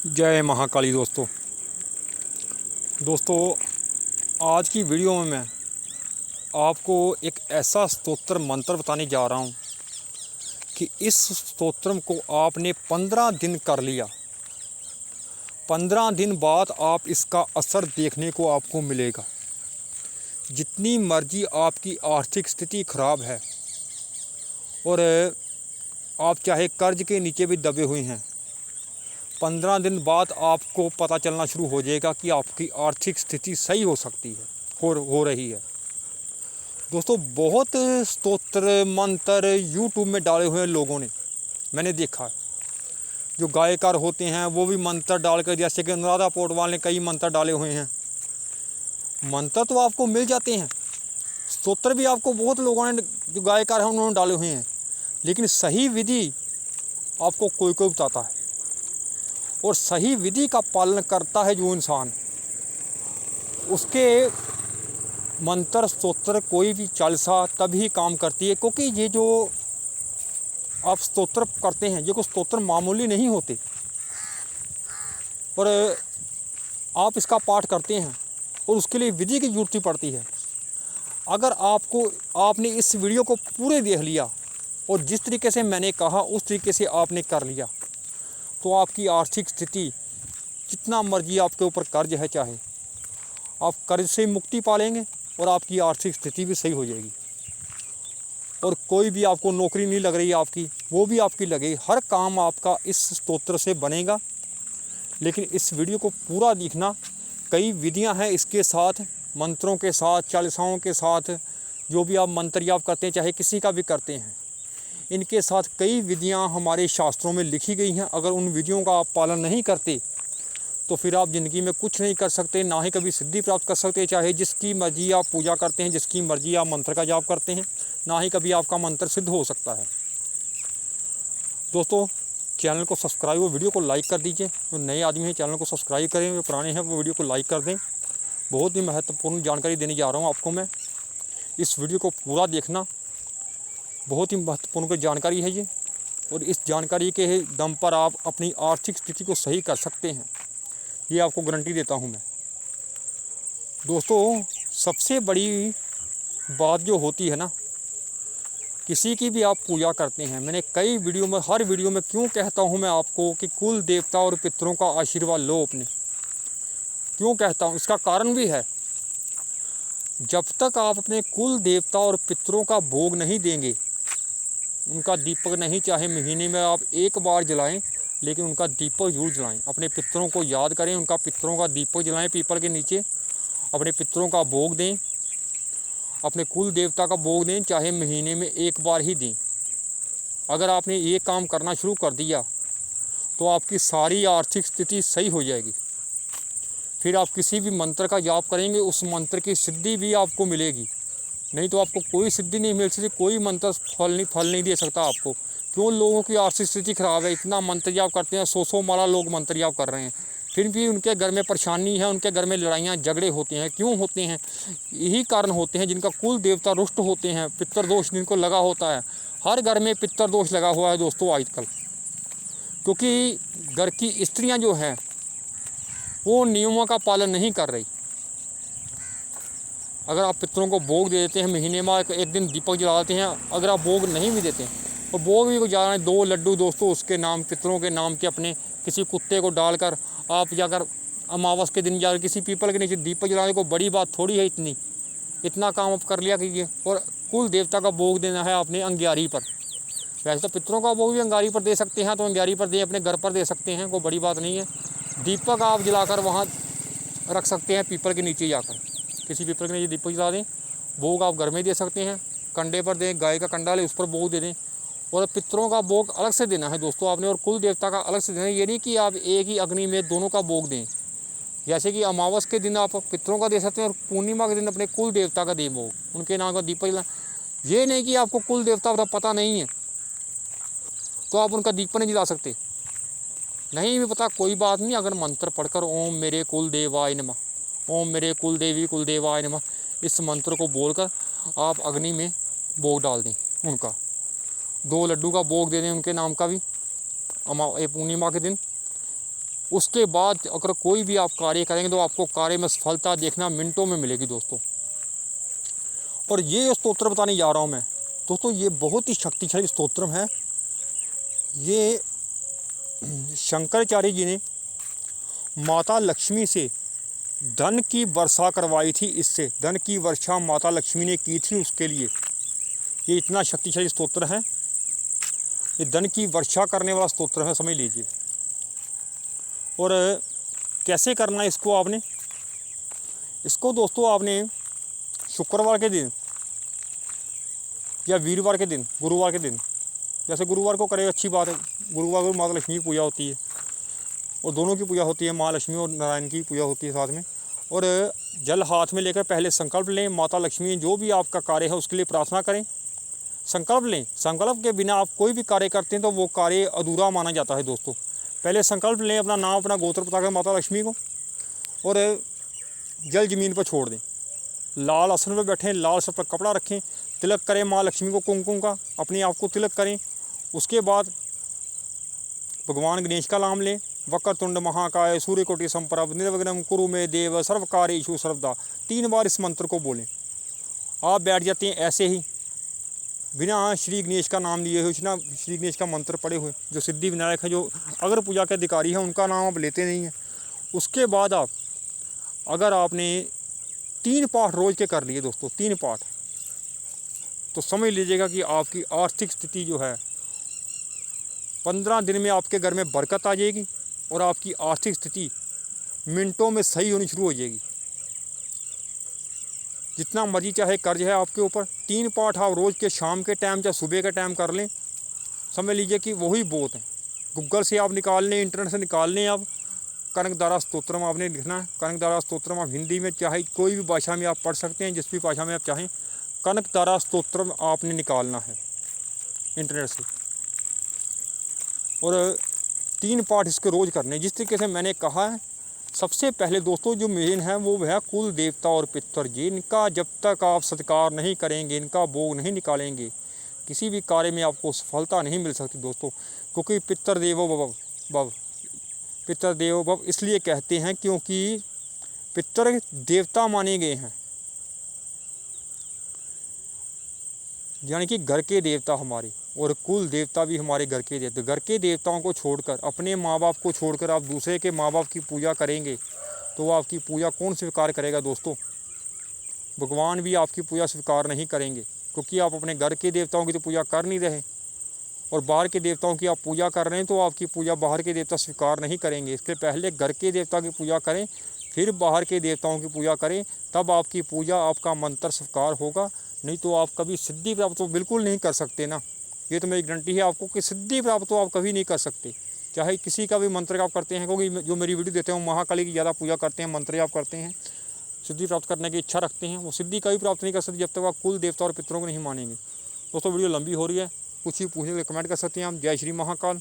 जय महाकाली। दोस्तों आज की वीडियो में मैं आपको एक ऐसा स्तोत्र मंत्र बताने जा रहा हूँ कि इस स्तोत्र को आपने 15 दिन कर लिया, 15 दिन बाद आप इसका असर देखने को आपको मिलेगा। जितनी मर्जी आपकी आर्थिक स्थिति खराब है और आप चाहे कर्ज के नीचे भी दबे हुए हैं, 15 दिन बाद आपको पता चलना शुरू हो जाएगा कि आपकी आर्थिक स्थिति सही हो सकती है, हो रही है। दोस्तों बहुत स्तोत्र मंत्र यूट्यूब में डाले हुए हैं लोगों ने, मैंने देखा है। जो गायकार होते हैं वो भी मंत्र डालकर, जैसे कि अनुराधा पौडवाल ने कई मंत्र डाले हुए हैं। मंत्र तो आपको मिल जाते हैं, स्तोत्र भी आपको बहुत लोगों ने, जो गायकार हैं उन्होंने डाले हुए हैं, लेकिन सही विधि आपको कोई कोई बताता है। और सही विधि का पालन करता है जो इंसान, उसके मंत्र स्तोत्र कोई भी चालीसा तभी काम करती है। क्योंकि ये जो आप स्तोत्र करते हैं, ये कोई स्तोत्र मामूली नहीं होते। और आप इसका पाठ करते हैं और उसके लिए विधि की जरूरत पड़ती है। अगर आपने इस वीडियो को पूरे देख लिया और जिस तरीके से मैंने कहा उस तरीके से आपने कर लिया, तो आपकी आर्थिक स्थिति, जितना मर्जी आपके ऊपर कर्ज है, चाहे आप कर्ज से मुक्ति पा लेंगे और आपकी आर्थिक स्थिति भी सही हो जाएगी। और कोई भी आपको नौकरी नहीं लग रही आपकी, वो भी आपकी लगेगी। हर काम आपका इस स्तोत्र से बनेगा। लेकिन इस वीडियो को पूरा देखना। कई विधियां हैं इसके साथ, मंत्रों के साथ, चालीसाओं के साथ, जो भी आप मंत्र जाप करते हैं, चाहे किसी का भी करते हैं, इनके साथ कई विधियां हमारे शास्त्रों में लिखी गई हैं। अगर उन विधियों का आप पालन नहीं करते तो फिर आप ज़िंदगी में कुछ नहीं कर सकते, ना ही कभी सिद्धि प्राप्त कर सकते। चाहे जिसकी मर्जी आप पूजा करते हैं, जिसकी मर्जी आप मंत्र का जाप करते हैं, ना ही कभी आपका मंत्र सिद्ध हो सकता है। दोस्तों चैनल को सब्सक्राइब और वीडियो को लाइक कर दीजिए। जो नए आदमी हैं चैनल को सब्सक्राइब करें, जो पुराने हैं वो वीडियो को लाइक कर दें। बहुत ही महत्वपूर्ण जानकारी देने जा रहा हूँ आपको मैं। इस वीडियो को पूरा देखना, बहुत ही महत्वपूर्ण जानकारी है ये। और इस जानकारी के दम पर आप अपनी आर्थिक स्थिति को सही कर सकते हैं, ये आपको गारंटी देता हूँ मैं। दोस्तों सबसे बड़ी बात जो होती है ना, किसी की भी आप पूजा करते हैं, मैंने कई वीडियो में, हर वीडियो में क्यों कहता हूँ मैं आपको कि कुल देवता और पितरों का आशीर्वाद लो अपने। क्यों कहता हूँ, इसका कारण भी है। जब तक आप अपने कुल देवता और पितरों का भोग नहीं देंगे, उनका दीपक नहीं, चाहे महीने में आप एक बार जलाएं, लेकिन उनका दीपक जरूर जलाएं। अपने पितरों को याद करें, उनका पितरों का दीपक जलाएं पीपल के नीचे, अपने पितरों का भोग दें, अपने कुल देवता का भोग दें, चाहे महीने में एक बार ही दें। अगर आपने ये काम करना शुरू कर दिया तो आपकी सारी आर्थिक स्थिति सही हो जाएगी। फिर आप किसी भी मंत्र का जाप करेंगे, उस मंत्र की सिद्धि भी आपको मिलेगी। नहीं तो आपको कोई सिद्धि नहीं मिल सकती, कोई मंत्र फल नहीं दे सकता आपको। क्यों? लोगों की आर्थिक स्थिति खराब है, इतना मंत्र जाप करते हैं, 100 माला लोग मंत्र जाप कर रहे हैं, फिर भी उनके घर में परेशानी है, उनके घर में लड़ाइयाँ झगड़े होते हैं। क्यों होते हैं? यही कारण होते हैं, जिनका कुल देवता रुष्ट होते हैं, पितृदोष जिनको लगा होता है। हर घर में पितृदोष लगा हुआ है दोस्तों आजकल, क्योंकि घर की स्त्रियाँ जो हैं वो नियमों का पालन नहीं कर रही। अगर आप पितरों को भोग दे देते हैं, महीने में एक दिन दीपक जलाते हैं, अगर आप भोग नहीं भी देते हैं, और भोग भी जा रहे हैं 2 लड्डू दोस्तों उसके नाम, पितरों के नाम के, अपने किसी कुत्ते को डालकर आप जाकर अमावस के दिन जाकर किसी पीपल के नीचे दीपक जलाने को बड़ी बात थोड़ी है। इतना काम आप कर लिया कीजिए। और कुल देवता का भोग देना है आपने अंग्यारी पर। वैसे तो पितरों का भोग भी अंगारी पर दे सकते हैं, तो अंग्यारी पर दें, अपने घर पर दे सकते हैं, कोई बड़ी बात नहीं है। दीपक आप जलाकर वहाँ रख सकते हैं पीपल के नीचे जाकर, किसी पीपल के नीचे दीपक जला दें। भोग आप घर में दे सकते हैं, कंडे पर दें, गाय का कंडा ले उस पर भोग दे दें। और पितरों का भोग अलग से देना है दोस्तों आपने, और कुल देवता का अलग से देना है। ये नहीं कि आप एक ही अग्नि में दोनों का भोग दें। जैसे कि अमावस के दिन आप पितरों का दे सकते हैं और पूर्णिमा के दिन अपने कुल देवता का दें भोग, उनके नाम का दीपक जला। ये नहीं कि आपको कुल देवता पता नहीं है तो आप उनका दीपक नहीं जला सकते। नहीं भी पता, कोई बात नहीं। अगर मंत्र पढ़कर ओम मेरे कुल देवाय नमः, ओम मेरे कुल देवी कुल देवाय नमः, इस मंत्र को बोलकर आप अग्नि में भोग डाल दें। उनका 2 लड्डू का भोग दे दें, उनके नाम का भी, पूर्णिमा के दिन। उसके बाद अगर कोई भी आप कार्य करेंगे तो आपको कार्य में सफलता देखना मिनटों में मिलेगी दोस्तों। और ये जो स्तोत्र बताने जा रहा हूँ मैं दोस्तों, ये बहुत ही शक्तिशाली स्तोत्र है। ये शंकराचार्य जी ने माता लक्ष्मी से धन की वर्षा करवाई थी। इससे धन की वर्षा माता लक्ष्मी ने की थी उसके लिए। ये इतना शक्तिशाली स्तोत्र है, ये धन की वर्षा करने वाला स्तोत्र है, समझ लीजिए। और कैसे करना है इसको आपने, इसको दोस्तों आपने शुक्रवार के दिन या वीरवार के दिन, गुरुवार के दिन, जैसे गुरुवार को करें अच्छी बात है, गुरुवार को माता लक्ष्मी की पूजा होती है और दोनों की पूजा होती है, माँ लक्ष्मी और नारायण की पूजा होती है साथ में। और जल हाथ में लेकर पहले संकल्प लें, माता लक्ष्मी जो भी आपका कार्य है उसके लिए प्रार्थना करें, संकल्प लें। संकल्प के बिना आप कोई भी कार्य करते हैं तो वो कार्य अधूरा माना जाता है दोस्तों। पहले संकल्प लें, अपना नाम अपना गोत्र बताकर माता लक्ष्मी को, और जल ज़मीन पर छोड़ दें। लाल आसन पर बैठें, लाल सर पर कपड़ा रखें, तिलक करें माँ लक्ष्मी को कुमकुम का, अपने आप को तिलक करें। उसके बाद भगवान गणेश का नाम लें, वक्रतुंड महाकाय सूर्यकोटि संप्रभ निर्विघ्नं कुरु मे देव सर्वकार्येषु सर्वदा, 3 बार इस मंत्र को बोलें। आप बैठ जाते हैं ऐसे ही बिना श्री गणेश का नाम लिए हुए, श्री गणेश का मंत्र पढ़े हुए, जो सिद्धि विनायक है, जो अगर पूजा के अधिकारी हैं उनका नाम आप लेते नहीं हैं। उसके बाद आप अगर आपने 3 पाठ रोज़ के कर लिए दोस्तों, 3 पाठ, तो समझ लीजिएगा कि आपकी आर्थिक स्थिति जो है 15 दिन में आपके घर में बरकत आ जाएगी और आपकी आर्थिक स्थिति मिनटों में सही होनी शुरू हो जाएगी। जितना मर्जी चाहे कर्ज है आपके ऊपर, 3 पाठ आप रोज़ के शाम के टाइम चाहे सुबह के टाइम कर लें, समझ लीजिए कि वही बहुत है। गूगल से आप निकाल लें, इंटरनेट से निकाल लें, आप कनकदारा स्तोत्रम आपने लिखना है। कनकदारा स्तोत्रम आप हिंदी में चाहे कोई भी भाषा में आप पढ़ सकते हैं, जिस भी भाषा में आप चाहें, कनकदारा स्तोत्रम आपने निकालना है इंटरनेट से। और 3 पाठ इसके रोज़ करने। जिस तरीके से मैंने कहा है, सबसे पहले दोस्तों जो मेन है वो है कुल देवता और पितर, जिनका जब तक आप सत्कार नहीं करेंगे, इनका भोग नहीं निकालेंगे, किसी भी कार्य में आपको सफलता नहीं मिल सकती दोस्तों। क्योंकि पितर देवो भव, पितर देवो भव इसलिए कहते हैं क्योंकि पितर देवता माने गए हैं, यानी कि घर के देवता हमारे, और कुल देवता भी हमारे घर के देवता। घर के देवताओं को छोड़कर, अपने माँ बाप को छोड़कर आप दूसरे के माँ बाप की पूजा करेंगे तो आपकी पूजा कौन स्वीकार करेगा दोस्तों? भगवान भी आपकी पूजा स्वीकार नहीं करेंगे, क्योंकि आप अपने घर के देवताओं की तो पूजा कर नहीं रहे और बाहर के देवताओं की आप पूजा कर रहे हैं, तो आपकी पूजा बाहर के देवता स्वीकार नहीं करेंगे। इसके पहले घर के देवता की पूजा करें, फिर बाहर के देवताओं की पूजा करें, तब आपकी पूजा, आपका मंत्र स्वीकार होगा। नहीं तो आप कभी सिद्धि प्राप्त तो बिल्कुल नहीं कर सकते ना। ये तो मेरी गारंटी है आपको कि सिद्धि प्राप्त तो आप कभी नहीं कर सकते, चाहे किसी का भी मंत्र आप करते हैं। क्योंकि जो मेरी वीडियो देते हैं वो महाकाली की ज़्यादा पूजा करते हैं, मंत्र आप करते हैं, सिद्धि प्राप्त करने की इच्छा रखते हैं, वो सिद्धि कभी प्राप्त नहीं कर सकते जब तक आप कुल देवता और पितरों को नहीं मानेंगे। दोस्तों वीडियो लंबी हो रही है, कुछ ही पूछने के लिए कमेंट कर सकते हैं आप। जय श्री महाकाल।